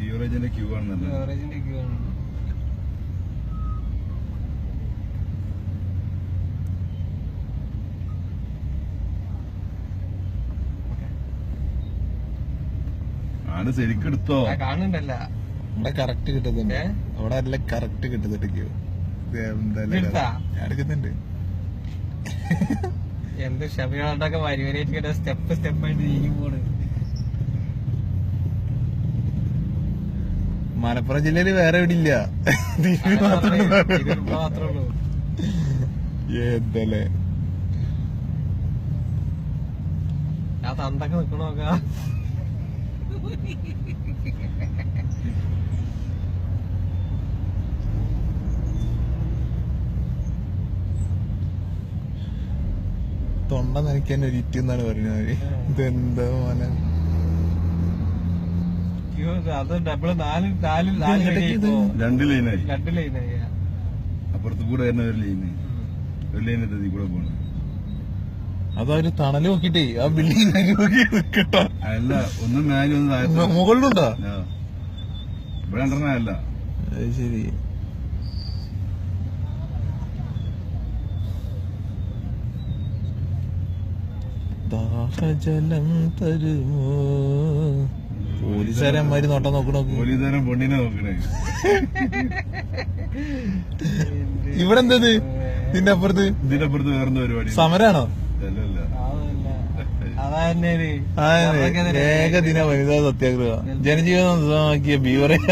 ബീവറേജിന്റെ Q ആണെന്നല്ലേ. ബീവറേജിന്റെ Q ആണ്. ആണ് ശരിക്കും എടുത്തോ കാണുന്നുണ്ടല്ല ഇവിടെ കറക്റ്റ് കിട്ടുന്നുണ്ട്. അവിടെ അല്ല കറക്റ്റ് കിട്ടുന്നുണ്ട് ക്യൂ. എടുക്കുന്നുണ്ട്. എന്ത് ക്ഷമയോടൊക്കെ വരി വരിയായിട്ട് സ്റ്റെപ്പ് സ്റ്റെപ്പായിട്ട് നീങ്ങി പോണ്. മലപ്പുറം ജില്ലയില് വേറെ എവിടെ ഇല്ല. മാത്രമേ ഉള്ളൂ. എന്തല്ലേ ആ തന്തൊക്കെ നിക്കണോക്ക. തൊണ്ട നനയ്ക്കാൻ ഒരു ഇറ്റ് എന്നാണ് പറയുന്നത്. ഇതെന്താ മോനെ, അത് ഡബിള് നാല് രണ്ട് ലൈനായി. 2 ലൈനായി. അപ്പുറത്ത് കൂടെ തന്നെ ഒരു ലൈന്, ഒരു ലൈൻ എത്തി കൂടെ പോണ. അതൊരു തണല് നോക്കിട്ടേ ആ ബിൽഡിംഗ് നോക്കി അല്ല, ഒന്നും മേലെ ഒന്നും താഴെ മുകളിലുണ്ടോ? ഇവിടെ രണ്ടെണ്ണല്ല. അത് ശരി. ദാഹജലം തരുമോ? പോലീസുകാരന്മാര് നോട്ടം നോക്കണോ? പോലീസുകാരൻ പെണ്ണിനെ നോക്കണേ. ഇവിടെ എന്തത്? ഇതിന്റെ അപ്പുറത്ത് വേറെന്താ പരിപാടി? സമരാണോ? ഏകദിന വനിതാ സത്യാഗ്രഹം. ജനജീവിതം സ്വന്തമാക്കിയ ബീവറേജ്.